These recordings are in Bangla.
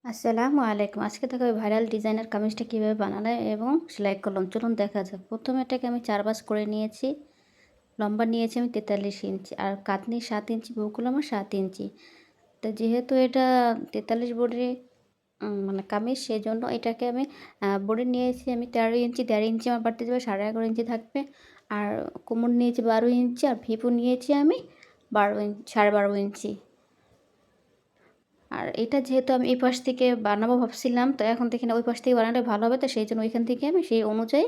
আসসালামু আলাইকুম। আজকে দেখাবো ভাইরাল ডিজাইনার কামিজটা কীভাবে বানানো এবং সেলাই করলাম। চলুন দেখা যাক। প্রথমে এটাকে আমি ৪ ভাঁজ করে নিয়েছি। লম্বা নিয়েছি আমি ৪৩ ইঞ্চি। আর কাঁধনি ৭ ইঞ্চি, বউগুলো আমার ৭ ইঞ্চি। তো যেহেতু এটা ৪৩ বডি মানে কামিজ, সেজন্য এটাকে আমি বডি নিয়েছি আমি ১৩ ইঞ্চি, ১.৫ ইঞ্চি আমার বাড়তি যাবে, ১১.৫ ইঞ্চি থাকবে। আর কোমর নিয়েছি ১২ ইঞ্চি, আর ভিপু নিয়েছি আমি ১২.৫ ইঞ্চি। আর এটা যেহেতু আমি এই পাশ থেকে বানাবো ভাবছিলাম, তো এখন দেখি না ওই পাশ থেকে বানালে ভালো হবে, তো সেই জন্য ওইখান থেকে আমি সেই অনুযায়ী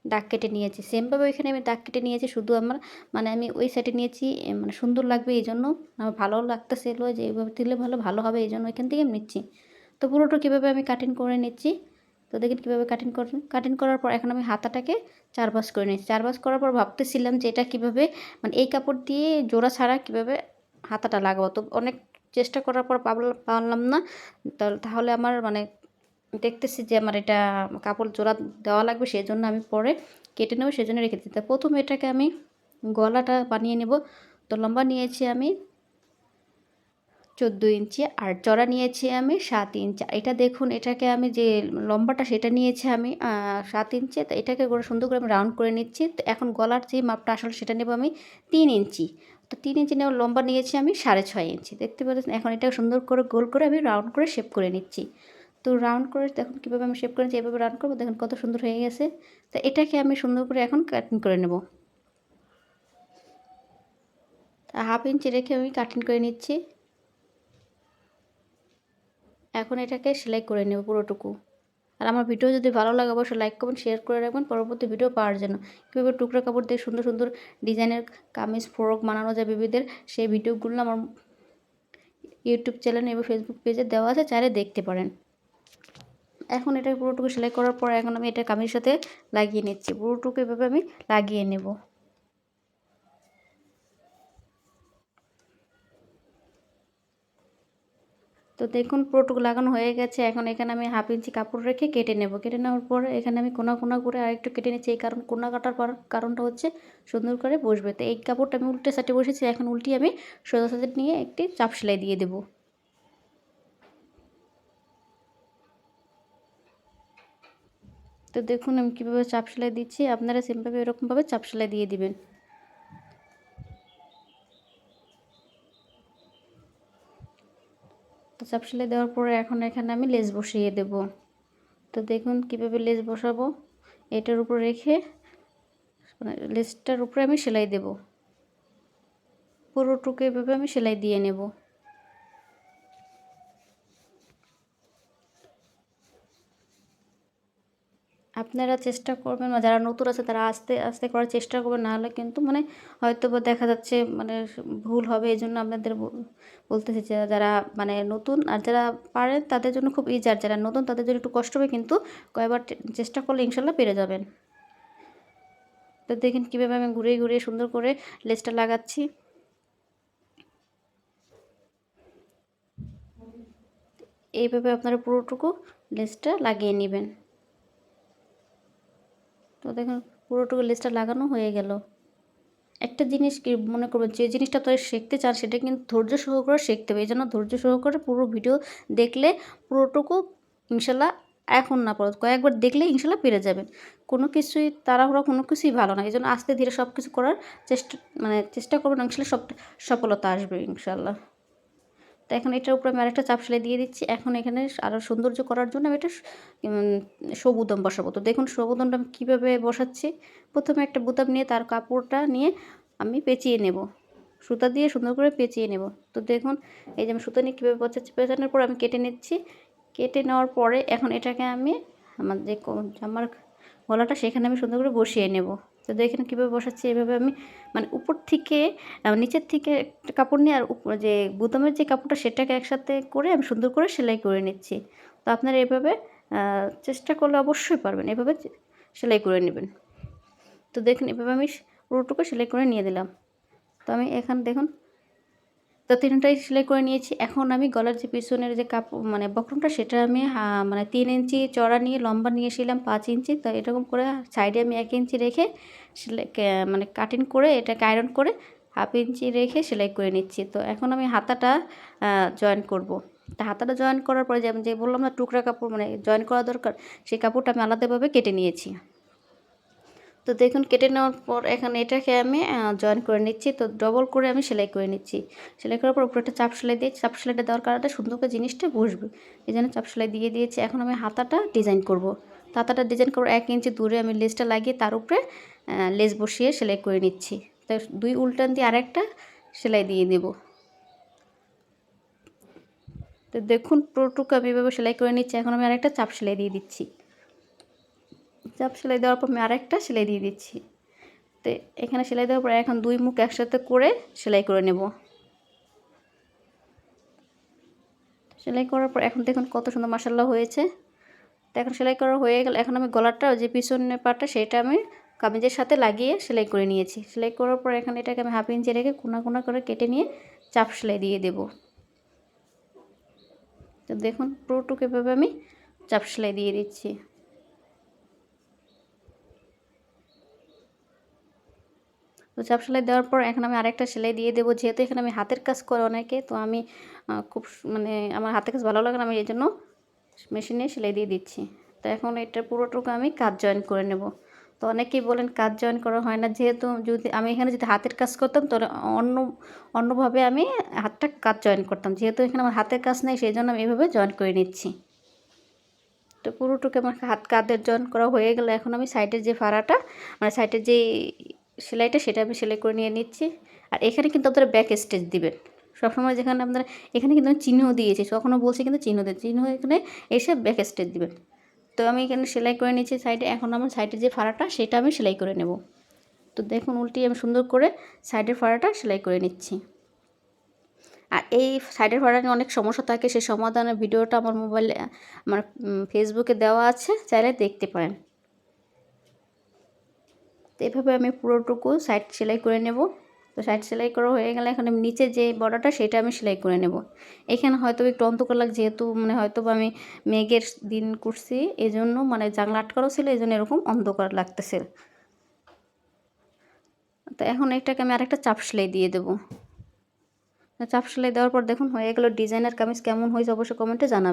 দাগ কেটে নিয়েছি। সেমভাবে ওইখানে আমি দাগ কেটে নিয়েছি, শুধু আমার মানে আমি ওই সাইডে নিয়েছি মানে সুন্দর লাগবে এই জন্য, আমার ভালো লাগতেছিল যে এইভাবে দিলে ভালো হবে, এই জন্য ওইখান থেকে আমি নিচ্ছি। তো পুরোটা কীভাবে আমি কাটিং করে নিচ্ছি, তো দেখেন কীভাবে কাটিং করার পর এখন আমি হাতাটাকে ৪ ভাঁজ করে নিচ্ছি। ৪ ভাঁজ করার পর ভাবতেছিলাম যে এটা কীভাবে মানে এই কাপড় দিয়ে জোড়া ছাড়া কীভাবে হাতাটা লাগাবো। তো অনেক চেষ্টা করার পর পারলাম না। তাহলে আমার মানে দেখতেছি যে আমার এটা কাপড় জোড়া দেওয়া লাগবে, সেজন্য আমি পরে কেটে নেবো, সেজন্য রেখে দিচ্ছি। তো প্রথমে এটাকে আমি গলাটা বানিয়ে নেব। তো লম্বা নিয়েছি আমি ১৪ ইঞ্চি, আর চড়া নিয়েছি আমি ৭ ইঞ্চি। এটা দেখুন, এটাকে আমি যে লম্বাটা সেটা নিয়েছি আমি ৭ ইঞ্চি। তো এটাকে সুন্দর করে আমি রাউন্ড করে নিচ্ছি। তো এখন গলার যে মাপটা আসলে সেটা নেব আমি ৩ ইঞ্চি। তো ৩ ইঞ্চি নেওয়ার লম্বা নিয়েছি আমি ৬.৫ ইঞ্চি। দেখতে পাচ্ছেন, এখন এটা সুন্দর করে গোল করে আমি রাউন্ড করে শেপ করে নিচ্ছি। তো রাউন্ড করে দেখুন কীভাবে আমি শেপ করে নিচ্ছি, এভাবে রাউন্ড করবো, দেখুন কত সুন্দর হয়ে গেছে। তো এটাকে আমি সুন্দর করে এখন কাটিং করে নেব। ১/২ ইঞ্চি রেখে আমি কাটিং করে নিচ্ছি। এখন এটাকে সেলাই করে নেব পুরোটুকু। আর আমার ভিডিও যদি ভালো লাগে অবশ্যই লাইক করবেন, শেয়ার করে রাখবেন পরবর্তী ভিডিও পাওয়ার জন্য। কীভাবে টুকরা কাপড় দিয়ে সুন্দর সুন্দর ডিজাইনের কামিজ, ফ্রক বানানো যায় বেবিদের, সেই ভিডিওগুলো আমার ইউটিউব চ্যানেল এবং ফেসবুক পেজে দেওয়া আছে, চাইলে দেখতে পারেন। এখন এটা পুরোটুকু সেলাই করার পর এখন আমি এটা কামিজের সাথে লাগিয়ে নিচ্ছি। পুরোটুকু এভাবে আমি লাগিয়ে নেব। তো দেখুন পুরোটুকু লাগানো হয়ে গেছে। এখন এখানে আমি 1/2 ইঞ্চি কাপড় রেখে কেটে নেব। কেটে নেওয়ার পরে এখানে আমি কোনা কোনা করে আরেকটু কেটে নিচ্ছি। এই কোনা কাটার কারণটা হচ্ছে সুন্দর করে বসবে। তো এই কাপড়টা আমি উল্টে সাইডে বসেছি, এখন উল্টিয়ে আমি সোজা সাইডে নিয়ে একটি চাপ সেলাই দিয়ে দেব। তো দেখুন আমি কীভাবে চাপ সেলাই দিচ্ছি, আপনারা সেমভাবে এরকমভাবে চাপ সেলাই দিয়ে দিবেন। তো চাপ সেলাই দেওয়ার পরে এখন এখানে আমি লেস বসিয়ে দেব। তো দেখুন কীভাবে লেস বসাবো, এটার উপর রেখে মানে লেসটার উপরে আমি সেলাই দেব। পুরোটুকু এভাবে আমি সেলাই দিয়ে নেব। আপনারা চেষ্টা করবেন, বা যারা নতুন আছে তারা আস্তে আস্তে করার চেষ্টা করবেন, নাহলে কিন্তু মানে হয়তো বা দেখা যাচ্ছে মানে ভুল হবে। এই জন্য আপনাদের বলতেছি যে যারা মানে নতুন আর যারা পারেন তাদের জন্য খুব ইজি, আর যারা নতুন তাদের জন্য একটু কষ্ট হবে, কিন্তু কয়েকবার চেষ্টা করলে ইনশাল্লাহ পেরে যাবেন। তো দেখেন কীভাবে আমি ঘুরিয়ে ঘুরিয়ে সুন্দর করে লেসটা লাগাচ্ছি। এইভাবে আপনারা পুরোটুকু লেসটা লাগিয়ে নেবেন। তো দেখুন পুরোটুকু লেসটা লাগানো হয়ে গেল। একটা জিনিস কি মনে করবেন, যে জিনিসটা আপনারা শিখতে চান সেটা কিন্তু ধৈর্য সহকারে শিখতে হবে। এই জন্য ধৈর্য সহকারে পুরো ভিডিও দেখলে পুরোটুকু ইনশাল্লাহ, এখন না পরে কয়েকবার দেখলে ইনশাল্লাহ পেরে যাবেন। কোনো কিছুই তাড়াহুড়া কোনো কিছুই ভালো না। এই জন্য আস্তে ধীরে সব কিছু করার চেষ্টা করবেন, ইনশাল্লাহ সফলতা আসবে ইনশাল্লাহ। তো এখন এটার উপরে আমি আরেকটা চাপ সেলাই দিয়ে দিচ্ছি। এখন এখানে আরও সৌন্দর্য করার জন্য আমি এটা সবুতম বসাবো। তো দেখুন সবুতমটা আমি কীভাবে বসাচ্ছি। প্রথমে একটা বোতাম নিয়ে তার কাপড়টা নিয়ে আমি পেঁচিয়ে নেব, সুতা দিয়ে সুন্দর করে পেঁচিয়ে নেব। তো দেখুন এই যে আমি সুতা নিয়ে কীভাবে বসাচ্ছি, পেঁচানোর পর আমি কেটে নিচ্ছি। কেটে নেওয়ার পরে এখন এটাকে আমি আমার যে জামার গলাটা সেখানে আমি সুন্দর করে বসিয়ে নেব। তো দেখেন কীভাবে বসাচ্ছি, এভাবে আমি মানে উপর থেকে নিচের থেকে একটা কাপড় নিয়ে আর যে বোতামের যে কাপড়টা সেটাকে একসাথে করে আমি সুন্দর করে সেলাই করে নিচ্ছি। তো আপনারা এভাবে চেষ্টা করলে অবশ্যই পারবেন, এভাবে সেলাই করে নেবেন। তো দেখুন এভাবে আমি পুরোটুকু সেলাই করে নিয়ে দিলাম। তো আমি এখানে দেখুন তো তিনটাই সেলাই করে নিয়েছি। এখন আমি গলার যে পিছনের যে কাপড় মানে বক্রমটা সেটা আমি মানে 3 ইঞ্চি চড়া নিয়ে লম্বা নিয়েছিলাম 5 ইঞ্চি। তো এরকম করে সাইডে আমি 1 ইঞ্চি রেখে সেলাই মানে কাটিং করে এটাকে আয়রন করে 1/2 ইঞ্চি রেখে সেলাই করে নিচ্ছি। তো এখন আমি হাতাটা জয়েন করব। তা হাতাটা জয়েন করার পরে যে বললাম না টুকরা কাপড় মানে জয়েন করা দরকার, সেই কাপড়টা আমি আলাদাভাবে কেটে নিয়েছি। তো দেখুন কেটে নেওয়ার পর এখানে এটাকে আমি জয়েন করে নিচ্ছি। তো ডবল করে আমি সেলাই করে নিচ্ছি। সেলাই করার পর উপরে একটা চাপ সেলাই দিয়ে, চাপ সেলাইটা দেওয়ার কারণে সুন্দর করে জিনিসটা বসবে, এই জন্য চাপ সেলাই দিয়ে দিয়েছি। এখন আমি হাতাটা ডিজাইন করব। তো হাতাটা ডিজাইন করব 1 ইঞ্চি দূরে আমি লেসটা লাগিয়ে তার উপরে লেস বসিয়ে সেলাই করে নিচ্ছি। তো 2 উল্টান দিয়ে আরেকটা সেলাই দিয়ে দেব। তো দেখুন পুরোটুকু আমি এভাবে সেলাই করে নিচ্ছি। এখন আমি আরেকটা চাপ সেলাই দিয়ে দিচ্ছি। চাপ সেলাই দেওয়ার পর আমি আরেকটা সেলাই দিয়ে দিচ্ছি। তো এখানে সেলাই দেওয়ার পর এখন 2 মুখ একসাথে করে সেলাই করে নেব। সেলাই করার পর এখন দেখুন কত সুন্দর মাশাআল্লাহ হয়েছে। তো এখন সেলাই করা হয়ে গেল। এখন আমি গলাটা যে পিছনের পাটটা সেটা আমি কামিজের সাথে লাগিয়ে সেলাই করে নিয়েছি। সেলাই করার পর এখন এটাকে আমি 1/2 ইঞ্চি রেখে কোনা কোনা করে কেটে নিয়ে চাপ সেলাই দিয়ে দেব। তো দেখুন পুরোটুকু এভাবে আমি চাপ সেলাই দিয়ে দিচ্ছি। তো চাপ সেলাই দেওয়ার পর এখন আমি আরেকটা সেলাই দিয়ে দেবো। যেহেতু এখানে আমি হাতের কাজ করে অনেকে, তো আমি খুব মানে আমার হাতের কাজ ভালো লাগে না, আমি এই জন্য মেশিনে সেলাই দিয়ে দিচ্ছি। তো এখন এটা পুরোটুকু আমি কাজ জয়েন করে নেব। তো অনেকেই বলেন কাজ জয়েন করা হয় না, যেহেতু যদি আমি এখানে যদি হাতের কাজ করতাম তাহলে অন্যভাবে আমি হাতটা কাজ জয়েন করতাম। যেহেতু এখানে আমার হাতের কাজ নেই, সেই জন্য আমি এভাবে জয়েন করে নিচ্ছি। তো পুরোটুকু আমার কাঁধের জয়েন করা হয়ে গেলে এখন আমি সাইডের যে ফাড়াটা মানে সাইডের যে সেলাইটা সেটা আমি সেলাই করে নিয়ে নিচ্ছি। আর এখানে কিন্তু আপনারা ব্যাক স্টিচ দিবেন সবসময়। যেখানে আপনারা এখানে কিন্তু আমি চিহ্ন দিয়েছি, কখনো বলছি কিন্তু চিহ্ন দেন, চিহ্ন এখানে এসে ব্যাক স্টিচ দিবেন। তো আমি এখানে সেলাই করে নিচ্ছি সাইডে। এখন আমার সাইডের যে ফাড়াটা সেটা আমি সেলাই করে নেব। তো দেখুন উল্টিয়ে আমি সুন্দর করে সাইডের ফাড়াটা সেলাই করে নিচ্ছি। আর এই সাইডের ফাড়া নিয়ে অনেক সমস্যা থাকে, সেই সমাধানের ভিডিওটা আমার মোবাইলে আমার ফেসবুকে দেওয়া আছে, চাইলে দেখতে পারেন। তো এভাবে আমি পুরোটুকু সাইড সেলাই করে নেব। তো সাইড সেলাই করা হয়ে গেলে এখন আমি নিচে যে বর্ডারটা সেটা আমি সেলাই করে নেব। এখানে হয়তো একটু অন্ধকার লাগে, যেহেতু মানে হয়তো আমি মেঘের দিন করছি, এই জন্য মানে জানলা আটকানো ছিল, এই জন্য এরকম অন্ধকার লাগতেছে। তো এখন এটাকে আমি আরেকটা চাপ সেলাই দিয়ে দেবো। চাপ সেলাই দেওয়ার পর দেখুন হয়ে গেল। ডিজাইনার কামিজ কেমন হয়েছে অবশ্যই কমেন্টে জানাবেন।